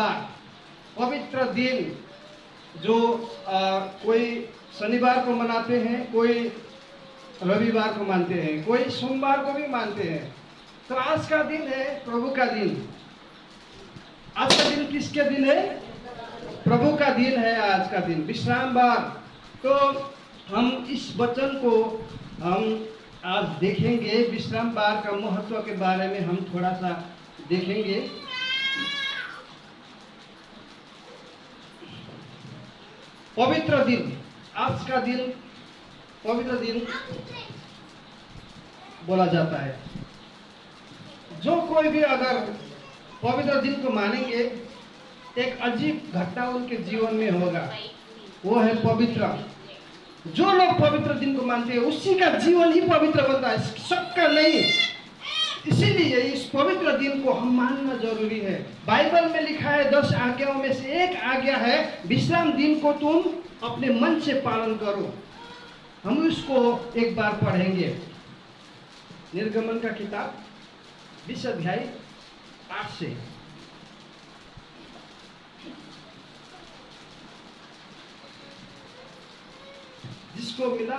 बार पवित्र दिन जो कोई शनिवार को मनाते हैं, कोई रविवार को मानते हैं, कोई सोमवार को भी मानते हैं। तो आज का दिन है प्रभु का दिन। आज का दिन किसके दिन है? प्रभु का दिन है। आज का दिन विश्राम बार। तो हम इस वचन को हम आज देखेंगे। विश्राम बार का महत्व के बारे में हम थोड़ा सा देखेंगे। पवित्र दिन, आज का दिन पवित्र दिन बोला जाता है। जो कोई भी अगर पवित्र दिन को मानेंगे, एक अजीब घटना उनके जीवन में होगा, वो है पवित्र। जो लोग पवित्र दिन को मानते हैं उसी का जीवन ही पवित्र बनता है, सबका नहीं। इसीलिए इस पवित्र दिन को हम मानना जरूरी है। बाइबल में लिखा है 10 आज्ञाओं में से एक आज्ञा है विश्राम दिन को तुम अपने मन से पालन करो। हम इसको एक बार पढ़ेंगे। निर्गमन का किताब 20 अध्याय 8 से। जिसको मिला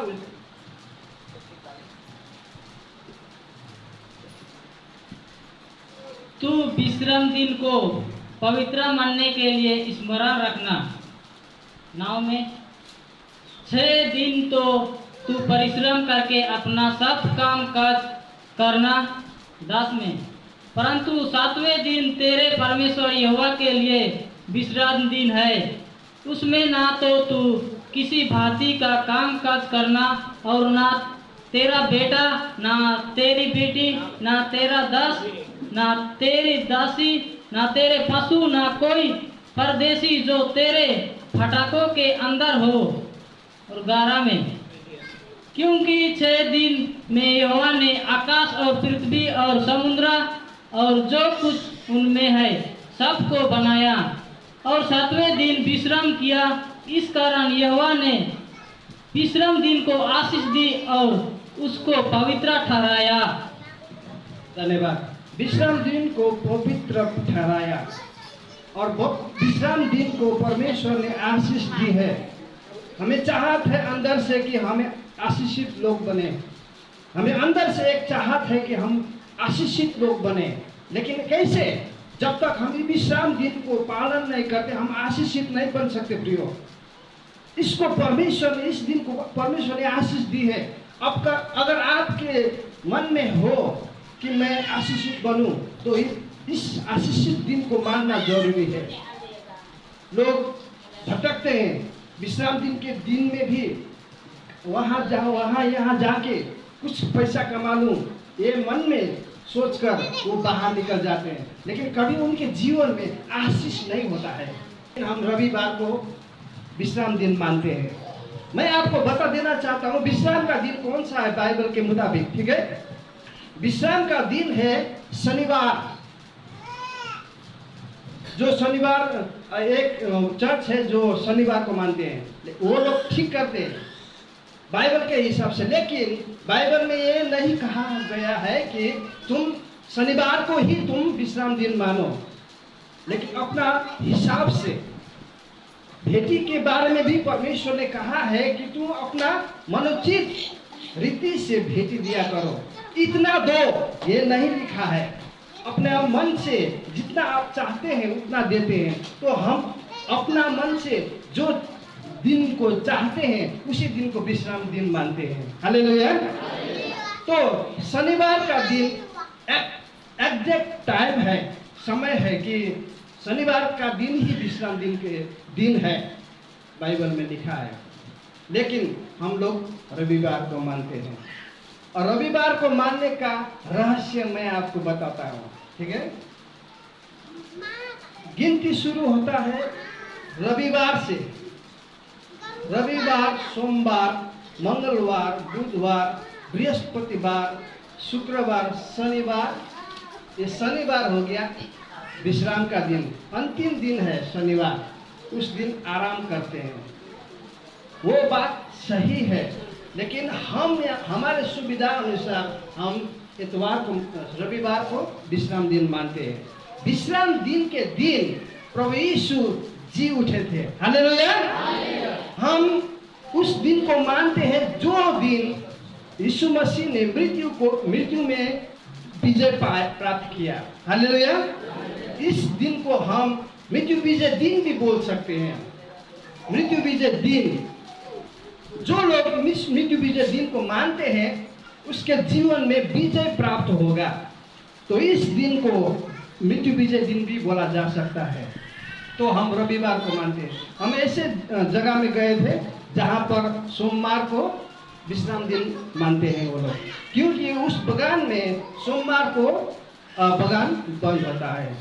तू विश्राम दिन को पवित्र मानने के लिए स्मरण रखना। 9 में 6 दिन तो तू परिश्रम करके अपना सब काम काज करना। 10 में परंतु 7वें दिन तेरे परमेश्वर यहोवा के लिए विश्राम दिन है। उसमें ना तो तू किसी भांति का काम काज करना, और ना तेरा बेटा, ना तेरी बेटी, ना तेरा दास, ना तेरी दासी, ना तेरे पशु, ना कोई परदेशी जो तेरे फाटकों के अंदर हो। और 11 में क्योंकि 6 दिन में यहोवा ने आकाश और पृथ्वी और समुद्र और जो कुछ उनमें है सबको बनाया, और 7वें दिन विश्राम किया। इस कारण यहोवा ने विश्राम दिन को आशीष दी और उसको पवित्र ठहराया। धन्यवाद। विश्राम दिन को पवित्र ठहराया और विश्राम दिन को परमेश्वर ने आशीष दी है। हमें चाहत है अंदर से कि हमें आशीषित लोग बने। हमें अंदर से एक चाहत है कि हम आशीषित लोग बने, लेकिन कैसे? जब तक हम विश्राम दिन को पालन नहीं करते हम आशीषित नहीं बन सकते। प्रियो, इसको परमेश्वर ने, इस दिन को परमेश्वर ने आशीष दी है। अगर आपके मन में हो कि मैं आशीषित बनूं, तो इस आशीषित दिन को मानना जरूरी है। लोग भटकते हैं विश्राम दिन के दिन में भी, वहां जाओ वहां यहाँ जाके कुछ पैसा कमा लूं, ये मन में सोचकर वो बाहर निकल जाते हैं, लेकिन कभी उनके जीवन में आशीष नहीं होता है। हम रविवार को विश्राम दिन मानते हैं। मैं आपको बता देना चाहता हूँ विश्राम का दिन कौन सा है बाइबल के मुताबिक, ठीक है? विश्राम का दिन है शनिवार। जो शनिवार, एक चर्च है जो शनिवार को मानते हैं, वो लोग ठीक करते हैं बाइबल के हिसाब से, लेकिन बाइबल में ये नहीं कहा गया है कि तुम शनिवार को ही तुम विश्राम दिन मानो, लेकिन अपना हिसाब से। भेंटी के बारे में भी परमेश्वर ने कहा है कि तुम अपना मनोचित रीति से भेंटी दिया करो, इतना दो, ये नहीं लिखा है। अपने मन से जितना आप चाहते हैं उतना देते हैं। तो हम अपना मन से जो दिन को चाहते हैं उसी दिन को विश्राम दिन मानते हैं। हालेलुया। तो शनिवार का दिन एग्जैक्ट टाइम है, समय है कि शनिवार का दिन ही विश्राम दिन के दिन है, बाइबल में लिखा है। लेकिन हम लोग रविवार को मानते हैं, और रविवार को मानने का रहस्य मैं आपको बताता हूँ, ठीक है? गिनती शुरू होता है रविवार से। रविवार, सोमवार, मंगलवार, बुधवार, बृहस्पतिवार, शुक्रवार, शनिवार। ये शनिवार हो गया विश्राम का दिन, अंतिम दिन है शनिवार। उस दिन आराम करते हैं, वो बात सही है, लेकिन हम हमारे सुविधा अनुसार हम इतवार को, रविवार को विश्राम दिन मानते हैं। विश्राम दिन के दिन प्रभु यीशु जी उठे थे। हालेलुया। हम उस दिन को मानते हैं जो दिन यीशु मसीह ने मृत्यु में विजय प्राप्त किया। हालेलुया। इस दिन को हम मृत्यु विजय दिन भी बोल सकते हैं। मृत्यु विजय दिन, जो लोग मृत्यु विजय दिन को मानते हैं उसके जीवन में विजय प्राप्त होगा। तो इस दिन को मृत्यु विजय दिन भी बोला जा सकता है। तो हम रविवार को मानते हैं। हम ऐसे जगह में गए थे जहाँ पर सोमवार को विश्राम दिन मानते हैं वो लोग, क्योंकि उस बगान में सोमवार को बगान बंद होता है।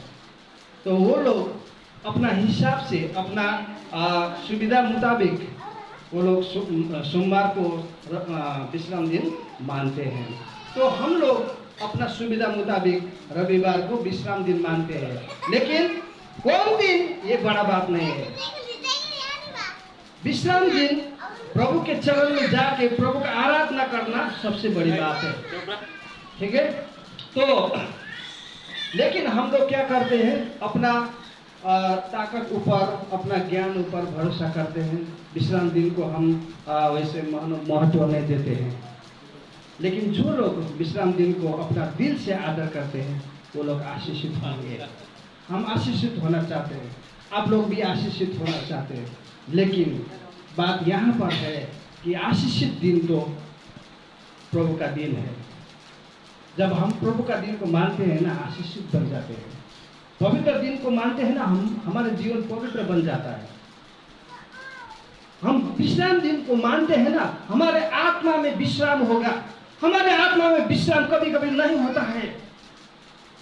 तो वो लोग अपना हिसाब से, अपना सुविधा मुताबिक वो लोग सोमवार को विश्राम दिन मानते हैं। तो हम लोग अपना सुविधा मुताबिक रविवार को विश्राम दिन मानते हैं। लेकिन कौन दिन ये बड़ा बात नहीं है। विश्राम दिन प्रभु के चरण में जाके प्रभु का आराधना करना सबसे बड़ी बात है। ठीक है। तो लेकिन हम लोग क्या करते हैं, अपना ताकत ऊपर, अपना ज्ञान ऊपर भरोसा करते हैं। विश्राम दिन को हम वैसे महत्व नहीं देते हैं। लेकिन जो लोग विश्राम दिन को अपना दिल से आदर करते हैं वो लोग आशीषित होंगे। हम आशीषित होना चाहते हैं, आप लोग भी आशीषित होना चाहते हैं। लेकिन बात यहाँ पर है कि आशीषित दिन तो प्रभु का दिन है। जब हम प्रभु का दिन को मानते हैं ना, आशीषित बन जाते हैं। पवित्र दिन को मानते हैं ना, हमारे जीवन पवित्र बन जाता है। हम विश्राम दिन को मानते हैं ना, हमारे आत्मा में विश्राम होगा। हमारे आत्मा में विश्राम कभी कभी नहीं होता है।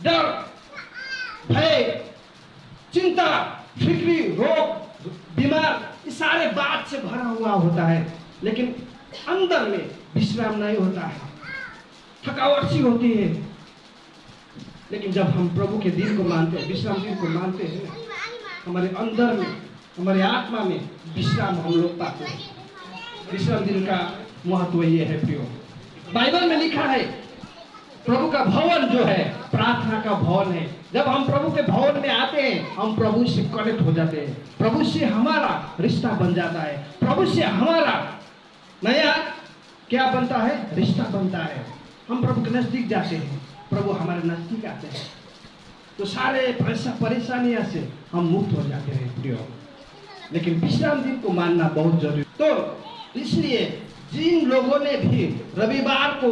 डर, भय, चिंता, फिक्री, रोग, बीमार, इस सारे बात से भरा हुआ होता है। लेकिन अंदर में विश्राम नहीं होता है, थकावट सी होती है। लेकिन जब हम प्रभु के दिन को मानते हैं, विश्राम दिन को मानते हैं, हमारे अंदर में, हमारे आत्मा में विश्राम हम लोग पाते हैं। विश्राम दिन का महत्व ये है प्रियो। बाइबल में लिखा है प्रभु का भवन जो है प्रार्थना का भवन है। जब हम प्रभु के भवन में आते हैं, हम प्रभु से कनेक्ट हो जाते हैं। प्रभु से हमारा रिश्ता बन जाता है। प्रभु से हमारा नया क्या बनता है, रिश्ता बनता है। हम प्रभु के नजदीक जाते हैं, प्रभु हमारे नजदीक आते हैं, तो सारे परेशानियां से हम मुक्त हो जाते हैं प्रियो। लेकिन विश्राम दिन को मानना बहुत जरूरी। तो इसलिए जिन लोगों ने भी रविवार को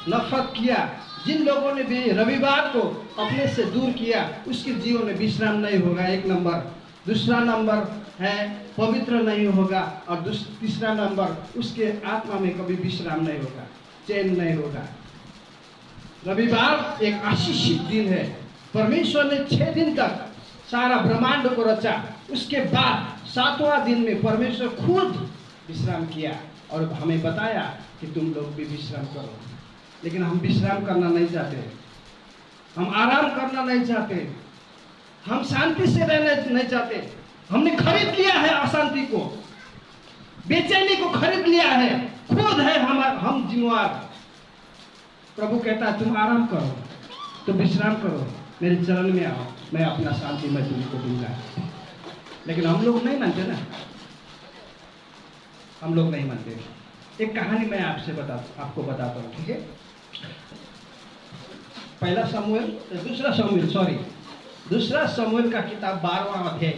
नफरत किया, जिन लोगों ने भी रविवार को अपने से दूर किया, उसके जीवन में विश्राम नहीं होगा, एक नंबर। दूसरा नंबर है पवित्र नहीं होगा, और तीसरा नंबर उसके आत्मा में कभी विश्राम नहीं होगा, चैन नहीं होगा। रविवार एक आशीषित दिन है। परमेश्वर ने 6 दिन तक सारा ब्रह्मांड को रचा, उसके बाद 7वां दिन में परमेश्वर खुद विश्राम किया और हमें बताया कि तुम लोग भी विश्राम करो। लेकिन हम विश्राम करना नहीं चाहते, हम आराम करना नहीं चाहते, हम शांति से रहना नहीं चाहते। हमने खरीद लिया है अशांति को, बेचैनी को खरीद लिया है, खुद है हम जिम्मेवार। प्रभु कहता है तुम आराम करो, तुम विश्राम करो, मेरे चरण में आओ, मैं अपना शांति मैं तुमको दूंगा। लेकिन हम लोग नहीं मानते ना, हम लोग नहीं मानते। एक कहानी मैं आपको बताता हूँ, ठीक है। दूसरा शमूएल का किताब 12वां अध्याय।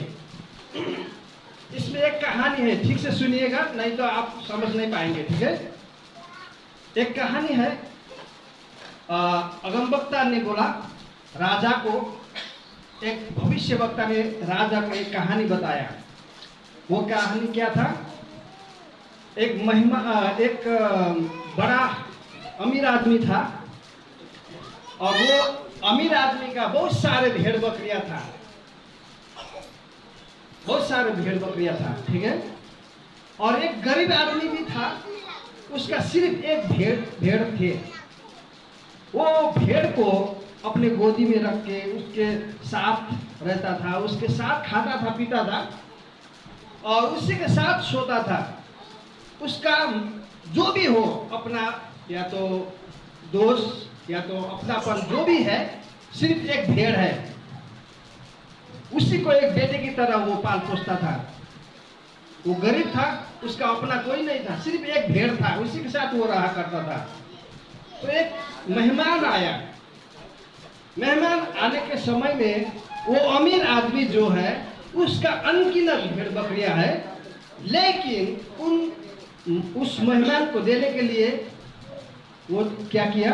इसमें एक कहानी है, ठीक से सुनिएगा, नहीं तो आप समझ नहीं पाएंगे, ठीक है। एक कहानी है, अगमवक्ता ने बोला राजा को, एक भविष्यवक्ता ने राजा को एक कहानी बताया। वो कहानी क्या था, एक बड़ा अमीर आदमी था, और वो अमीर आदमी का बहुत सारे भेड़ बकरियां था, बहुत सारे भेड़ बकरियां था, ठीक है। और एक गरीब आदमी भी था, उसका सिर्फ एक भेड़ थे। वो भेड़ को अपने गोदी में रख के उसके साथ रहता था, उसके साथ खाता था, पीता था, और उसी के साथ सोता था। उसका जो भी हो, अपना या तो दोस्त या तो अपनापन जो भी है, सिर्फ एक भेड़ है। उसी को एक बेटे की तरह वो पाल पोसता था। वो गरीब था, उसका अपना कोई नहीं था, सिर्फ एक भेड़ था, उसी के साथ वो रहा करता था। तो एक मेहमान आया। मेहमान आने के समय में वो अमीर आदमी जो है उसका अनगिनत भेड़ बकरियां है, लेकिन उस मेहमान को देने के लिए वो क्या किया,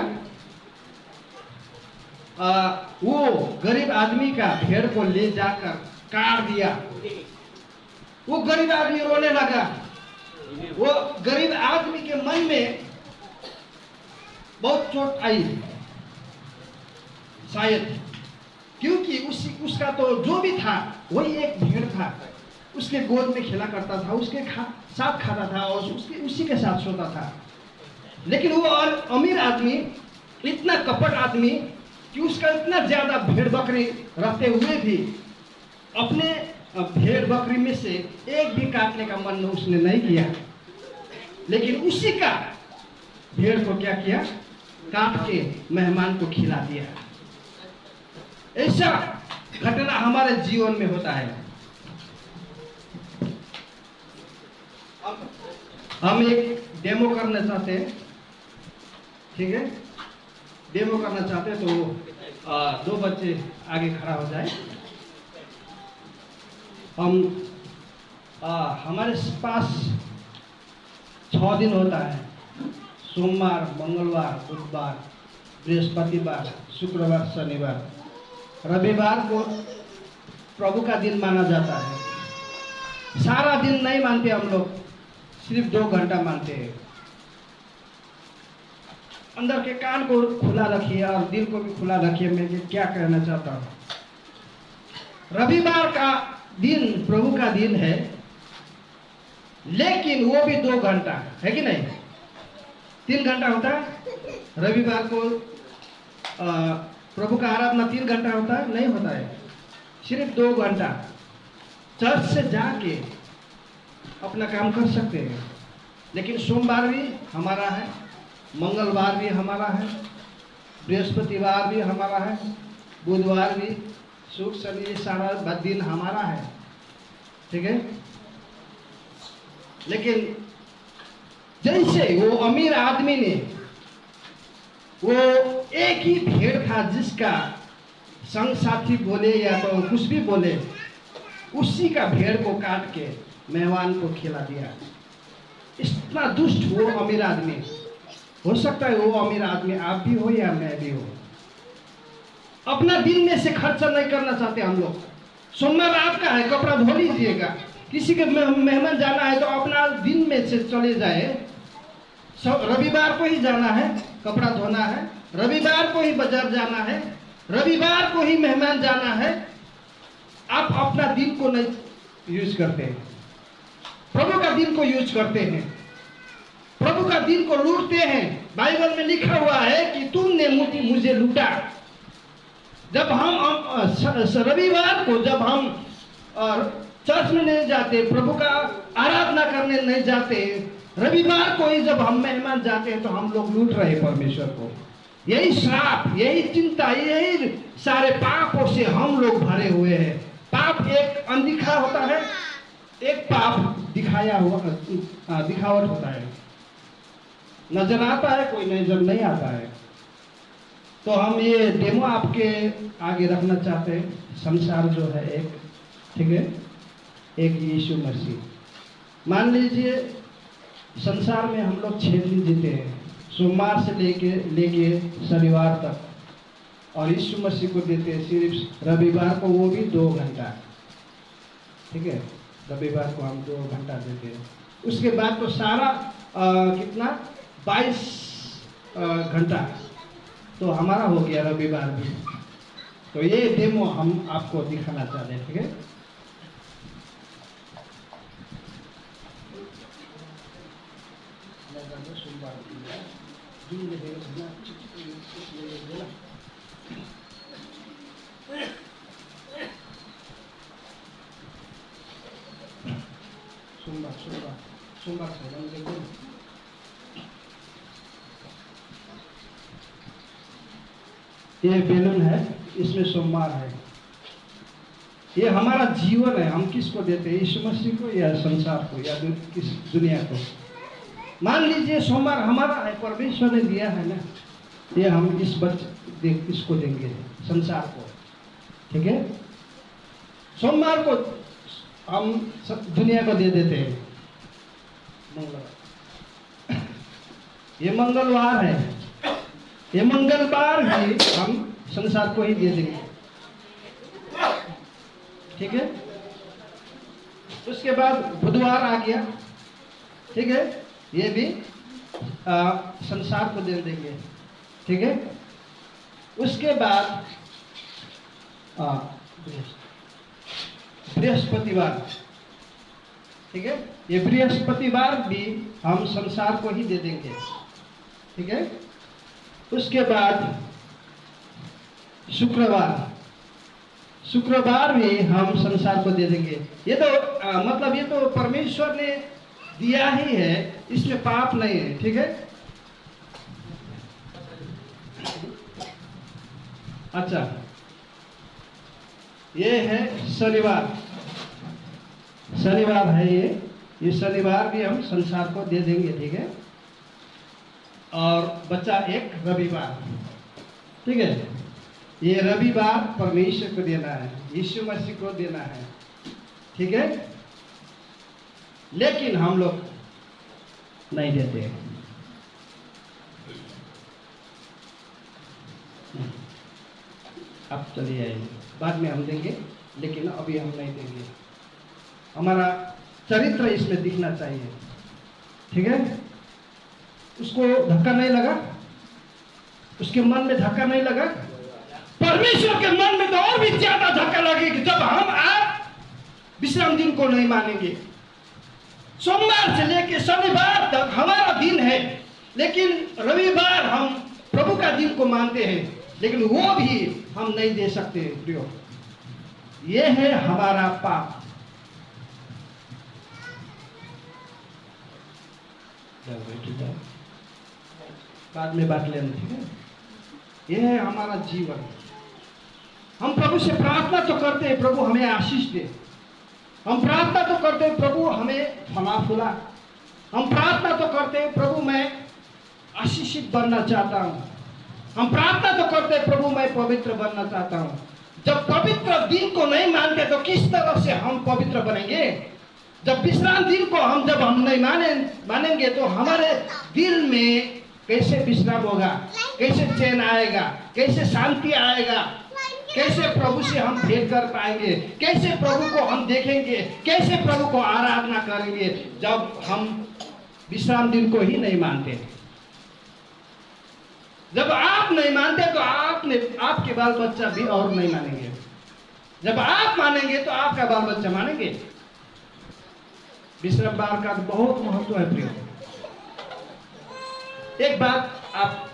वो गरीब आदमी का भेड़ को ले जाकर काट दिया। वो गरीब आदमी रोने लगा। वो गरीब आदमी के मन में बहुत चोट आई शायद, क्योंकि उसका तो जो भी था वही एक भेड़ था, उसके गोद में खेला करता था, उसके साथ खाता था और उसी के साथ सोता था। लेकिन वो और अमीर आदमी इतना कपट आदमी कि उसका इतना ज्यादा भेड़ बकरी रहते हुए भी अपने भेड़ बकरी में से एक भी काटने का मन उसने नहीं किया, लेकिन उसी का भेड़ को क्या किया, काट के मेहमान को खिला दिया। ऐसा घटना हमारे जीवन में होता है। हम एक डेमो करना चाहते हैं, ठीक है, डेमो करना चाहते हैं तो दो बच्चे आगे खड़ा हो जाए। हम हमारे पास 6 दिन होता है, सोमवार, मंगलवार, बुधवार, बृहस्पतिवार, शुक्रवार, शनिवार। रविवार को प्रभु का दिन माना जाता है। सारा दिन नहीं मानते हम लोग, सिर्फ 2 घंटा मानते हैं। अंदर के कान को खुला रखिए और दिल को भी खुला रखिए। मैं क्या कहना चाहता हूँ, रविवार का दिन प्रभु का दिन है, लेकिन वो भी 2 घंटा है कि नहीं, 3 घंटा होता है। रविवार को प्रभु का आराधना 3 घंटा होता है, नहीं होता है, सिर्फ 2 घंटा चर्च से जाके अपना काम कर सकते हैं। लेकिन सोमवार भी हमारा है, मंगलवार भी हमारा है, बृहस्पतिवार भी हमारा है, बुधवार भी, शुक्र शनि सारा दिन हमारा है, ठीक है। लेकिन जैसे वो अमीर आदमी ने, वो एक ही भेड़ था जिसका संग साथी बोले या तो कुछ भी बोले, उसी का भेड़ को काट के मेहमान को खिला दिया। इतना दुष्ट वो अमीर आदमी। हो सकता है वो अमीर आदमी आप भी हो या मैं भी हो। अपना दिन में से खर्चा नहीं करना चाहते हम लोग। सोमवार आपका है, कपड़ा धो लीजिएगा। किसी के मेहमान जाना है तो अपना दिन में से चले जाए। रविवार को ही जाना है, कपड़ा धोना है, रविवार को ही बाजार जाना है, रविवार को ही मेहमान जाना है। आप अपना दिन को नहीं यूज करते हैं, प्रभु का दिन को यूज करते हैं, प्रभु का दिन को लूटते हैं। बाइबल में लिखा हुआ है कि तुमने मुझे लूटा। जब हम रविवार को जब हम चर्च में नहीं जाते, प्रभु का आराधना करने नहीं जाते, रविवार को ही जब हम मेहमान जाते हैं तो हम लोग लूट रहे हैं परमेश्वर को। यही श्राप, यही चिंता, यही सारे पापों से हम लोग भरे हुए हैं। पाप एक अनदिखा होता है, एक पाप दिखाया हुआ दिखावट होता है, नजर आता है, कोई नजर नहीं आता है। तो हम ये डेमो आपके आगे रखना चाहते हैं। संसार जो है एक, ठीक है, एक यीशु मसीह। मान लीजिए संसार में हम लोग 6 दिन जीते हैं, सोमवार से लेके शनिवार तक, और यीशु मसीह को देते हैं सिर्फ रविवार को, वो भी 2 घंटा, ठीक है। रविवार को हम 2 घंटा देते हैं। उसके बाद तो सारा कितना 22 घंटा तो हमारा हो गया रविवार भी। तो ये डेमो हम आपको दिखाना चाहते हैं, ठीक है। सोमवार ये बैलून है, इसमें सोमवार है। ये हमारा जीवन है। हम किसको देते हैं, यीशु मसीह को या संसार को या किस दुनिया को। मान लीजिए सोमवार हमारा है, परमेश्वर ने दिया है ना, ये हम इस बच्चे इसको देंगे, संसार को, ठीक है। सोमवार को हम दुनिया को दे देते हैं, मंगलवार ये मंगलवार है, ये मंगलवार भी हम संसार को ही दे देंगे, ठीक है। उसके बाद बुधवार आ गया, ठीक है, ये भी संसार को दे देंगे, ठीक है। उसके बाद बृहस्पतिवार, ठीक है, ये बृहस्पतिवार भी हम संसार को ही दे देंगे, ठीक है। उसके बाद शुक्रवार भी हम संसार को दे देंगे। ये तो मतलब ये तो परमेश्वर ने दिया ही है, इसमें पाप नहीं है, ठीक है। अच्छा, ये है शनिवार है, ये शनिवार भी हम संसार को दे देंगे, ठीक है। और बचा एक रविवार, ठीक है। ये रविवार परमेश्वर को देना है, यीशु मसीह को देना है, ठीक है। लेकिन हम लोग नहीं देते हैं। अब चलिए आइए, बाद में हम देंगे, लेकिन अभी हम नहीं देंगे। हमारा चरित्र इसमें दिखना चाहिए, ठीक है। उसको धक्का नहीं लगा, उसके मन में धक्का नहीं लगा। परमेश्वर के मन में तो और भी ज्यादा धक्का लगेगा जब हम आप विश्राम दिन को नहीं मानेंगे। सोमवार से लेकर शनिवार तक हमारा दिन है, लेकिन रविवार हम प्रभु का दिन को मानते हैं, लेकिन वो भी हम नहीं दे सकते प्रियो। ये है हमारा पाप। बाद में बात लेना, ठीक है। यह है हमारा जीवन। हम प्रभु से प्रार्थना तो करते हैं, प्रभु हमें आशीष दे। हम प्रार्थना तो करते हैं, प्रभु हमें फला फूला। हम प्रार्थना तो करते हैं, प्रभु मैं आशीषित बनना चाहता हूँ। हम प्रार्थना तो करते हैं, प्रभु मैं पवित्र बनना चाहता हूँ। जब पवित्र दिन को नहीं मानते तो किस तरह से हम पवित्र बनेंगे? जब विश्राम दिन को जब हम नहीं मानेंगे तो हमारे दिल में कैसे विश्राम होगा, कैसे चैन आएगा, कैसे शांति आएगा, कैसे प्रभु से हम भेंट कर पाएंगे, कैसे प्रभु को हम देखेंगे, कैसे प्रभु को आराधना करेंगे जब हम विश्राम दिन को ही नहीं मानते। जब आप नहीं मानते तो आपके बाल बच्चा भी और नहीं मानेंगे। जब आप मानेंगे तो आपका बाल बच्चा मानेंगे। विश्राम बार का तो बहुत महत्व है प्रिय। एक बात आप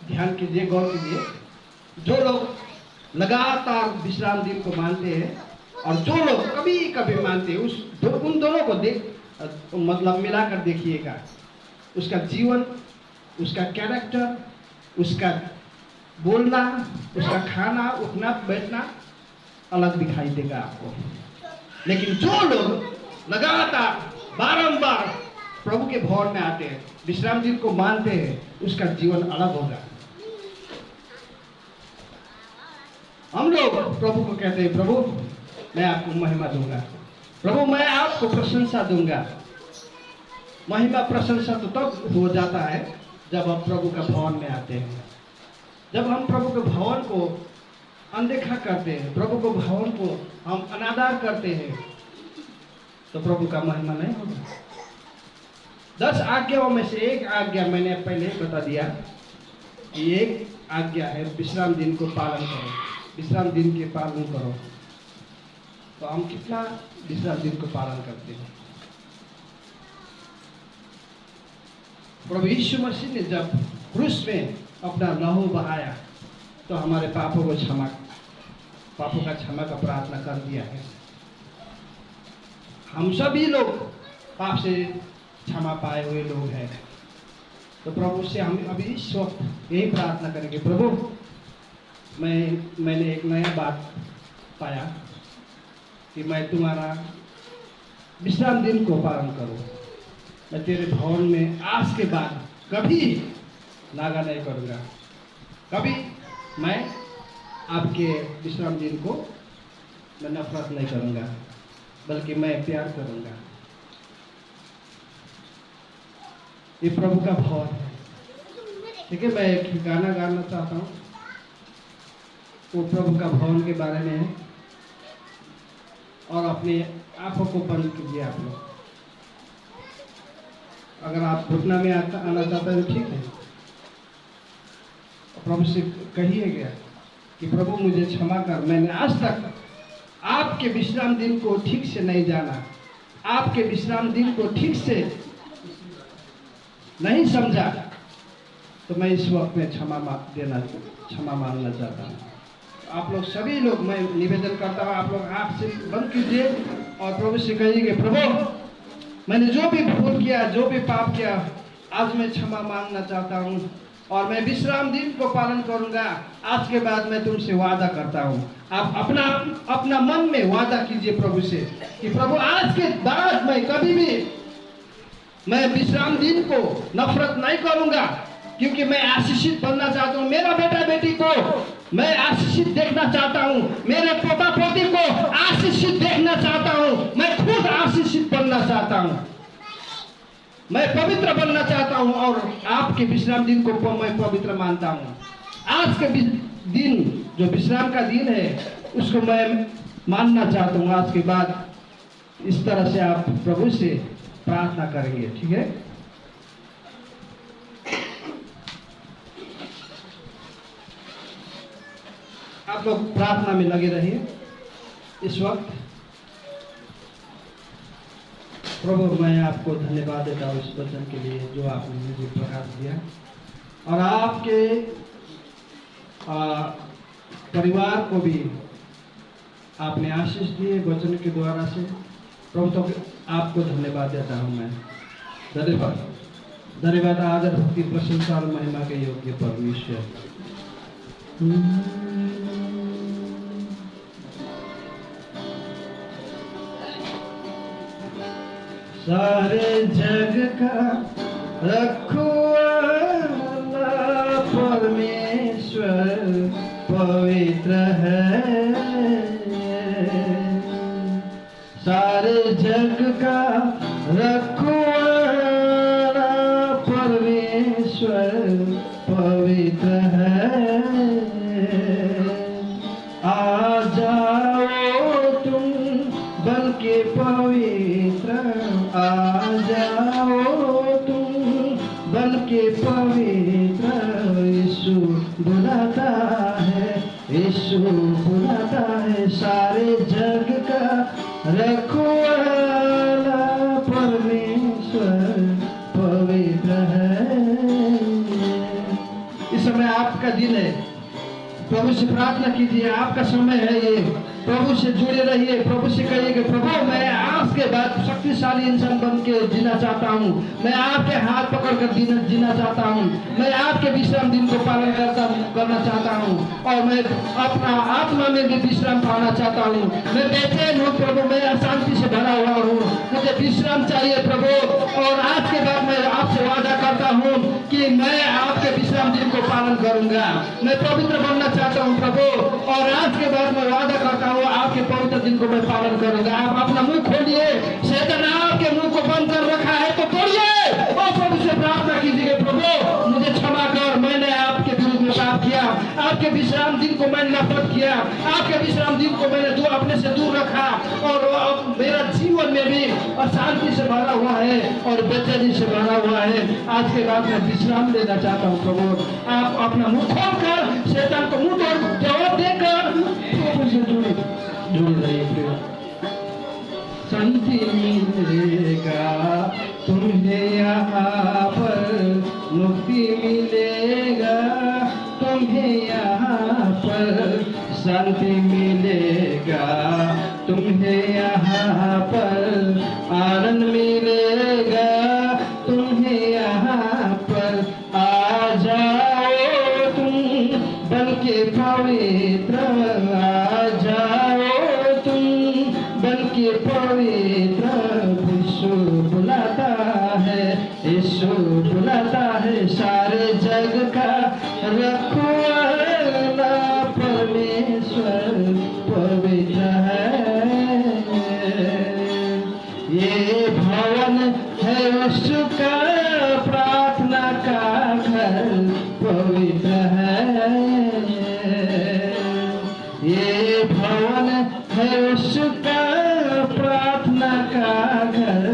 ध्यान कीजिए, गौर कीजिए। जो लोग लगातार विश्राम दिन को मानते हैं और जो लोग कभी कभी मानते हैं, उन दोनों को मतलब मिलाकर देखिएगा। उसका जीवन, उसका कैरेक्टर, उसका बोलना, उसका खाना, उठना बैठना अलग दिखाई देगा आपको। लेकिन जो लोग लगातार बारंबार प्रभु के भवन में आते हैं, विश्राम दिन को मानते हैं, उसका जीवन अलग होगा। हम लोग प्रभु को कहते हैं, प्रभु मैं आपको महिमा दूंगा, प्रभु मैं आपको प्रशंसा दूंगा। महिमा प्रशंसा तो तब हो जाता है जब हम प्रभु का भवन में आते हैं। जब हम प्रभु के भवन को अनदेखा करते हैं, प्रभु के भवन को हम अनादर करते हैं, तो प्रभु का महिमा नहीं होगा। 10 आज्ञाओं में से एक आज्ञा मैंने पहले बता दिया कि एक आज्ञा है विश्राम दिन को पालन करो, विश्राम दिन के पालन करो। तो हम कितना विश्राम दिन को पालन करते हैं? प्रभु यीशु मसीह ने जब क्रूस में अपना लहू बहाया तो हमारे पापों का क्षमा का प्रार्थना कर दिया है। हम सभी लोग पाप से क्षमा पाए हुए लोग हैं। तो प्रभु से हम अभी इस वक्त यही प्रार्थना करेंगे, प्रभु मैंने एक नया बात पाया कि मैं तुम्हारा विश्राम दिन को पालन करूं। मैं तेरे भवन में आज के बाद कभी नागा नहीं करूंगा, कभी मैं आपके विश्राम दिन को मैं नफरत नहीं करूंगा, बल्कि मैं प्यार करूंगा। ये प्रभु का भवन है। ठीक है, मैं एक गाना गाना चाहता हूँ, वो प्रभु का भवन के बारे में है, और अपनी आंखों को बंद कीजिए आप लोग। अगर आप घुटना में आना चाहते हैं तो ठीक है। प्रभु से कहिए गया कि प्रभु मुझे क्षमा कर, मैंने आज तक आपके विश्राम दिन को ठीक से नहीं जाना, आपके विश्राम दिन को ठीक से नहीं समझा, तो मैं इस वक्त में क्षमा मांगना चाहता हूँ। आप लोग सभी लोग, मैं निवेदन करता हूँ, आप लोग आँख से बंद कीजिए और प्रभु से कहिए, प्रभु मैंने जो भी भूल किया, जो भी पाप किया, आज मैं क्षमा मांगना चाहता हूँ और मैं विश्राम दिन को पालन करूंगा। आज के बाद मैं तुमसे वादा करता हूँ। आप अपना मन में वादा कीजिए प्रभु से कि प्रभु आज के बाद मैं कभी भी मैं विश्राम दिन को नफरत नहीं करूंगा, क्योंकि मैं आशीषित बनना चाहता हूँ। मेरा बेटा बेटी को मैं आशीषित देखना चाहता हूँ, मेरे पोता पोती को आशीषित देखना चाहता हूँ, मैं खुद आशीषित बनना चाहता हूँ, मैं पवित्र बनना चाहता हूँ और आपके विश्राम दिन को मैं पवित्र मानता हूँ। आज के दिन जो विश्राम का दिन है उसको मैं मानना चाहता हूँ। आज के बाद इस तरह से आप प्रभु से प्रार्थना करेंगे, ठीक है? आप लोग प्रार्थना में लगे रहिए इस वक्त। प्रभु मैं आपको धन्यवाद देता हूँ इस वचन के लिए जो आपने मुझे प्रकाश दिया, और आपके परिवार को भी आपने आशीष दिए वचन के द्वारा से। प्रभु तो आपको धन्यवाद देता हूँ मैं। धन्यवाद, आदर, भक्ति, प्रशंसा और महिमा के योग्य परमेश्वर। सारे जग का रखवाला परमेश्वर पवित्र है। सारे जग का रखवाला परमेश्वर पवित्र है। आ जाओ तुम बन के पवित्र, आ जाओ तुम बन के पवित्र। यीशु बुलाता है, यीशु बुलाता है। सारे जग का रखवाला परमेश्वर पवित्र है। इस समय आपका दिन है, प्रभु से प्रार्थना कीजिए। आपका समय है ये, प्रभु से जुड़े रहिए। प्रभु से कहिए कि प्रभु मैं आज के बाद शक्तिशाली इंसान बन के जीना चाहता हूँ, मैं आपके हाथ पकड़कर जीना चाहता हूँ, मैं आपके विश्राम दिन को पालन करना चाहता हूँ, और मैं अपना आत्मा में भी विश्राम पाना चाहता हूँ। मैं बेचैन हूँ प्रभु, मैं अशांति से भरा हुआ हूँ, मुझे विश्राम चाहिए प्रभु। और आज के बाद मैं आपसे वादा करता हूँ कि मैं आपके विश्राम दिन को पालन करूंगा, मैं पवित्र बनना चाहता हूँ प्रभु। और आज के बाद मैं वादा करता हूँ आपके पवित्र दिन को मैं पालन करूंगा। आप अपना मुंह खोलिए, शैतान आपके मुंह को बंद कर रखा है तो खोलिए और प्रभु से प्रार्थना कीजिए, प्रभु मुझे क्षमा कर, मैंने आपके विरुद्ध में पाप किया, आपके विश्राम दिन को मैंने नफरत किया, आपके विश्राम दिन को मैंने अपने से दूर रखा, और मेरा जीवन में भी अशांति से भरा हुआ है और बेचैनी से भरा हुआ है। आज के बाद मैं विश्राम लेना चाहता हूँ प्रभु। आप अपना मुंह खोलकर शैतान को मुंह तोड़ जवाब देकर प्रभु से जुड़े रहिए। शांति मिलेगा तुम्हें यहाँ पर, मुक्ति मिलेगा तुम्हें यहाँ पर, शांति मिलेगा तुम्हें यहाँ पर, आनंद मिलेगा तुम्हें यहाँ पर। आ जाओ तुम बन के पवित्र, आ जाओ तुम बन के पवित्र यीशु बुलाता है, यीशु बुलाता है। सारे जग का रखवाला परमेश्वर पवित्र है। ये भवन है उसका प्रार्थना का घर पवित्र है। ये भवन है उसका प्रार्थना का घर